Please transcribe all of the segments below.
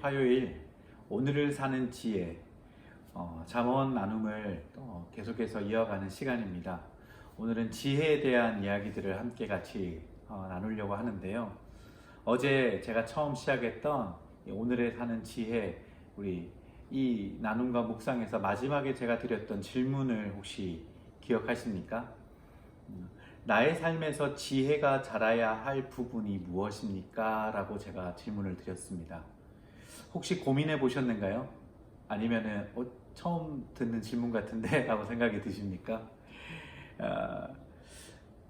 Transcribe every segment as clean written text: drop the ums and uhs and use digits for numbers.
화요일 오늘을 사는 지혜 잠언 나눔을 계속해서 이어가는 시간입니다. 오늘은 지혜에 대한 이야기들을 함께 같이 나누려고 하는데요. 어제 제가 처음 시작했던 오늘에 사는 지혜, 우리 이 나눔과 묵상에서 마지막에 제가 드렸던 질문을 혹시 기억하십니까? 나의 삶에서 지혜가 자라야 할 부분이 무엇입니까? 라고 제가 질문을 드렸습니다. 혹시 고민해 보셨는가요? 아니면은 처음 듣는 질문 같은데 라고 생각이 드십니까?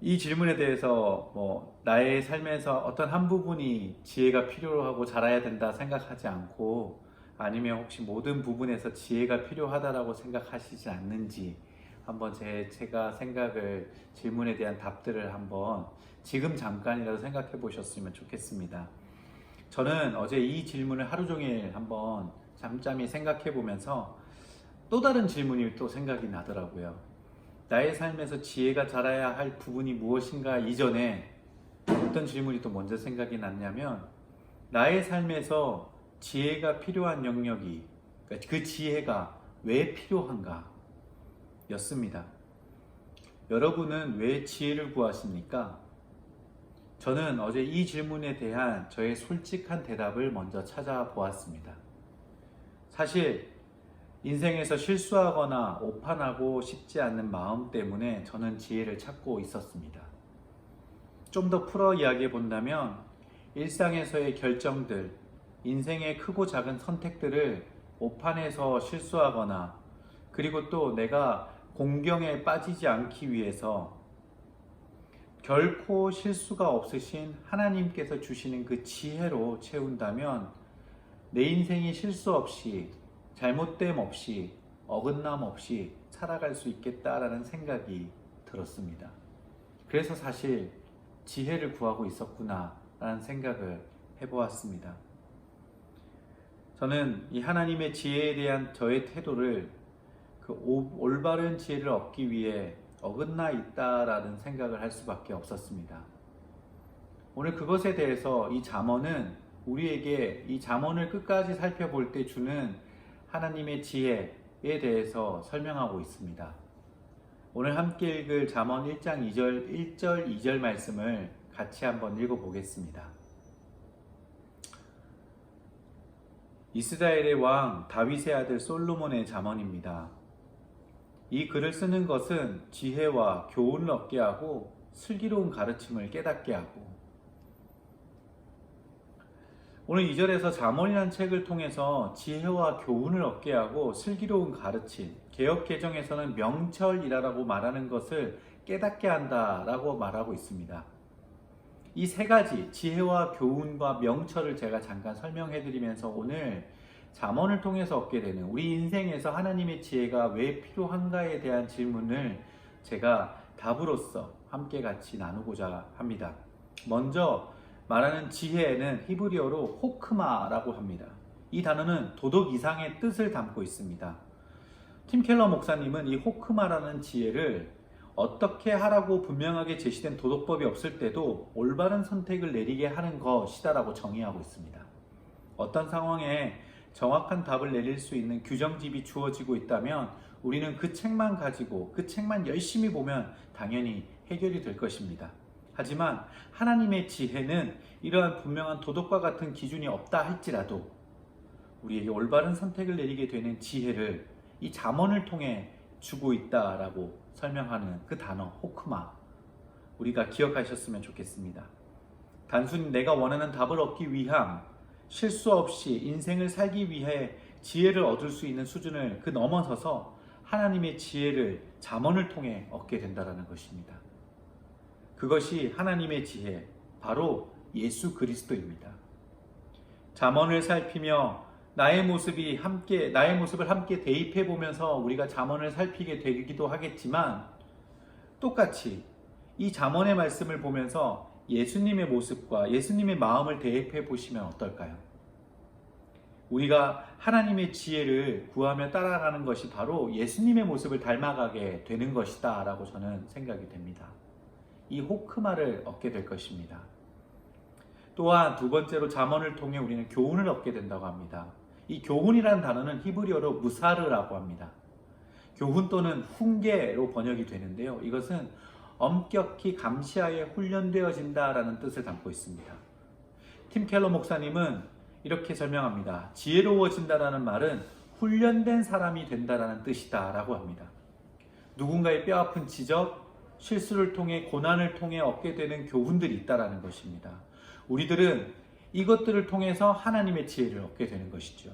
이 질문에 대해서 나의 삶에서 어떤 한 부분이 지혜가 필요하고 자라야 된다 생각하지 않고, 아니면 혹시 모든 부분에서 지혜가 필요하다라고 생각하시지 않는지 한번 제가 생각을, 질문에 대한 답들을 한번 지금 잠깐이라도 생각해 보셨으면 좋겠습니다. 저는 어제 이 질문을 하루 종일 한번 잠잠히 생각해 보면서 또 다른 질문이 또 생각이 나더라고요. 나의 삶에서 지혜가 자라야 할 부분이 무엇인가 이전에 어떤 질문이 또 먼저 생각이 났냐면, 나의 삶에서 지혜가 필요한 영역이, 그러니까 그 지혜가 왜 필요한가 였습니다. 여러분은 왜 지혜를 구하십니까? 저는 어제 이 질문에 대한 저의 솔직한 대답을 먼저 찾아보았습니다. 사실 인생에서 실수하거나 오판하고 싶지 않는 마음 때문에 저는 지혜를 찾고 있었습니다. 좀 더 풀어 이야기해 본다면, 일상에서의 결정들, 인생의 크고 작은 선택들을 오판해서 실수하거나, 그리고 또 내가 공경에 빠지지 않기 위해서 결코 실수가 없으신 하나님께서 주시는 그 지혜로 채운다면 내 인생이 실수 없이, 잘못됨 없이, 어긋남 없이 살아갈 수 있겠다라는 생각이 들었습니다. 그래서 사실 지혜를 구하고 있었구나 라는 생각을 해보았습니다. 저는 이 하나님의 지혜에 대한 저의 태도를 올바른 지혜를 얻기 위해 어긋나 있다라는 생각을 할 수밖에 없었습니다. 오늘 그것에 대해서 이 잠언은 우리에게, 이 잠언을 끝까지 살펴볼 때 주는 하나님의 지혜에 대해서 설명하고 있습니다. 오늘 함께 읽을 잠언 1장 1절 2절 말씀을 같이 한번 읽어보겠습니다. 이스라엘의 왕 다윗의 아들 솔로몬의 잠언입니다. 이 글을 쓰는 것은 지혜와 교훈을 얻게 하고 슬기로운 가르침을 깨닫게 하고, 오늘 2절에서 잠언이라는 책을 통해서 지혜와 교훈을 얻게 하고 슬기로운 가르침, 개역 개정에서는 명철이라고 말하는 것을 깨닫게 한다라고 말하고 있습니다. 이 세 가지, 지혜와 교훈과 명철을 제가 잠깐 설명해 드리면서 오늘 잠언을 통해서 얻게 되는 우리 인생에서 하나님의 지혜가 왜 필요한가에 대한 질문을 제가 답으로서 함께 같이 나누고자 합니다. 먼저 말하는 지혜는 히브리어로 호크마라고 합니다. 이 단어는 도덕 이상의 뜻을 담고 있습니다. 팀 켈러 목사님은 이 호크마라는 지혜를 어떻게 하라고 분명하게 제시된 도덕법이 없을 때도 올바른 선택을 내리게 하는 것이다라고 정의하고 있습니다. 어떤 상황에 정확한 답을 내릴 수 있는 규정집이 주어지고 있다면 우리는 그 책만 가지고, 그 책만 열심히 보면 당연히 해결이 될 것입니다. 하지만 하나님의 지혜는 이러한 분명한 도덕과 같은 기준이 없다 할지라도 우리에게 올바른 선택을 내리게 되는 지혜를 이 잠언을 통해 주고 있다라고 설명하는 그 단어 호크마, 우리가 기억하셨으면 좋겠습니다. 단순히 내가 원하는 답을 얻기 위함, 실수 없이 인생을 살기 위해 지혜를 얻을 수 있는 수준을 넘어서서 하나님의 지혜를 잠언을 통해 얻게 된다는 것입니다. 그것이 하나님의 지혜, 바로 예수 그리스도입니다. 잠언을 살피며 나의 모습을 함께 대입해 보면서 우리가 잠언을 살피게 되기도 하겠지만, 똑같이 이 잠언의 말씀을 보면서 예수님의 모습과 예수님의 마음을 대입해 보시면 어떨까요? 우리가 하나님의 지혜를 구하며 따라가는 것이 바로 예수님의 모습을 닮아가게 되는 것이다 라고 저는 생각이 됩니다. 이 호크마를 얻게 될 것입니다. 또한 두 번째로 잠언을 통해 우리는 교훈을 얻게 된다고 합니다. 이 교훈이라는 단어는 히브리어로 무사르라고 합니다. 교훈 또는 훈계로 번역이 되는데요. 이것은 엄격히 감시하에 훈련되어진다라는 뜻을 담고 있습니다. 팀 켈러 목사님은 이렇게 설명합니다. 지혜로워진다라는 말은 훈련된 사람이 된다라는 뜻이다라고 합니다. 누군가의 뼈아픈 지적, 실수를 통해 고난을 통해 얻게 되는 교훈들이 있다라는 것입니다. 우리들은 이것들을 통해서 하나님의 지혜를 얻게 되는 것이죠.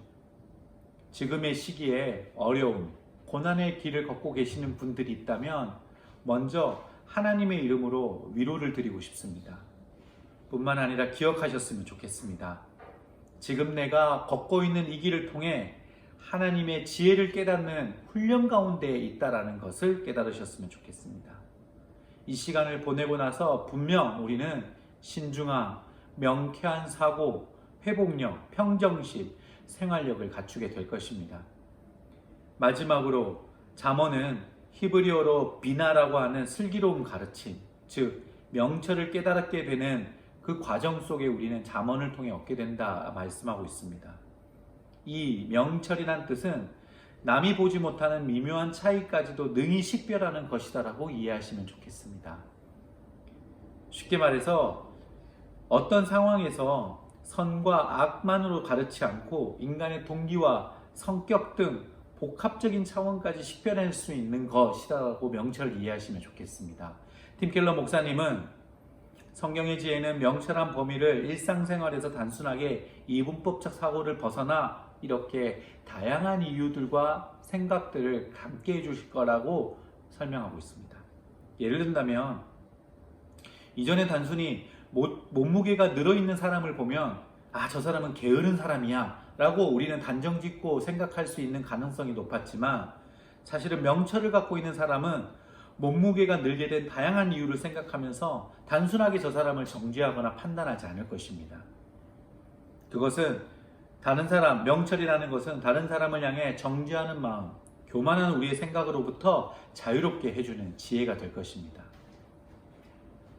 지금의 시기에 어려움, 고난의 길을 걷고 계시는 분들이 있다면 먼저 하나님의 이름으로 위로를 드리고 싶습니다. 뿐만 아니라 기억하셨으면 좋겠습니다. 지금 내가 걷고 있는 이 길을 통해 하나님의 지혜를 깨닫는 훈련 가운데 있다라는 것을 깨달으셨으면 좋겠습니다. 이 시간을 보내고 나서 분명 우리는 신중함, 명쾌한 사고, 회복력, 평정심, 생활력을 갖추게 될 것입니다. 마지막으로 잠언은 히브리어로 비나라고 하는 슬기로운 가르침, 즉 명철을 깨달게 되는 그 과정 속에 우리는 잠언을 통해 얻게 된다 말씀하고 있습니다. 이 명철이란 뜻은 남이 보지 못하는 미묘한 차이까지도 능히 식별하는 것이다라고 이해하시면 좋겠습니다. 쉽게 말해서 어떤 상황에서 선과 악만으로 가르치 않고 인간의 동기와 성격 등 복합적인 차원까지 식별할 수 있는 것이라고 명철을 이해하시면 좋겠습니다. 팀 켈러 목사님은 성경의 지혜는 명철한 범위를 일상생활에서 단순하게 이분법적 사고를 벗어나 이렇게 다양한 이유들과 생각들을 함께 해주실 거라고 설명하고 있습니다. 예를 든다면 이전에 단순히 몸무게가 늘어있는 사람을 보면 저 사람은 게으른 사람이야 라고 우리는 단정짓고 생각할 수 있는 가능성이 높았지만 사실은 명철을 갖고 있는 사람은 몸무게가 늘게 된 다양한 이유를 생각하면서 단순하게 저 사람을 정죄하거나 판단하지 않을 것입니다. 그것은 다른 사람, 명철이라는 것은 다른 사람을 향해 정죄하는 마음, 교만한 우리의 생각으로부터 자유롭게 해주는 지혜가 될 것입니다.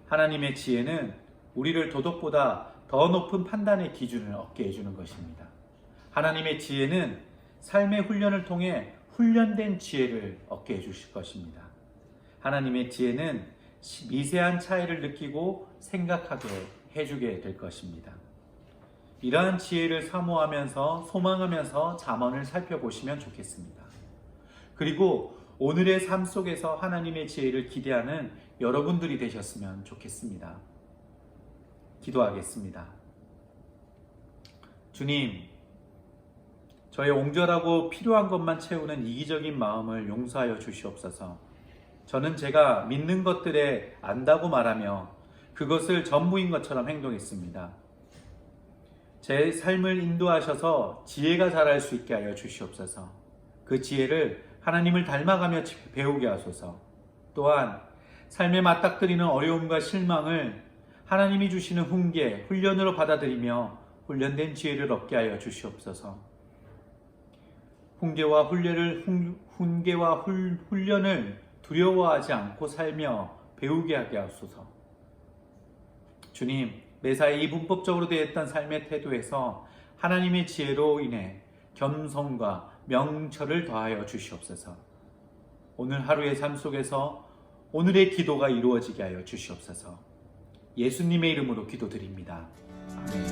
하나님의 지혜는 우리를 도덕보다 더 높은 판단의 기준을 얻게 해주는 것입니다. 하나님의 지혜는 삶의 훈련을 통해 훈련된 지혜를 얻게 해주실 것입니다. 하나님의 지혜는 미세한 차이를 느끼고 생각하게 해주게 될 것입니다. 이러한 지혜를 사모하면서 소망하면서 잠언을 살펴보시면 좋겠습니다. 그리고 오늘의 삶 속에서 하나님의 지혜를 기대하는 여러분들이 되셨으면 좋겠습니다. 기도하겠습니다. 주님, 저의 옹졸하고 필요한 것만 채우는 이기적인 마음을 용서하여 주시옵소서. 저는 제가 믿는 것들에 안다고 말하며 그것을 전부인 것처럼 행동했습니다. 제 삶을 인도하셔서 지혜가 자랄 수 있게 하여 주시옵소서. 그 지혜를 하나님을 닮아가며 배우게 하소서. 또한 삶에 맞닥뜨리는 어려움과 실망을 하나님이 주시는 훈계, 훈련으로 받아들이며 훈련된 지혜를 얻게 하여 주시옵소서. 훈계와 훈련을 두려워하지 않고 살며 배우게 하게 하소서. 주님, 매사에 이 문법적으로 되어 있던 삶의 태도에서 하나님의 지혜로 인해 겸손과 명철을 더하여 주시옵소서. 오늘 하루의 삶 속에서 오늘의 기도가 이루어지게 하여 주시옵소서. 예수님의 이름으로 기도드립니다. 아멘.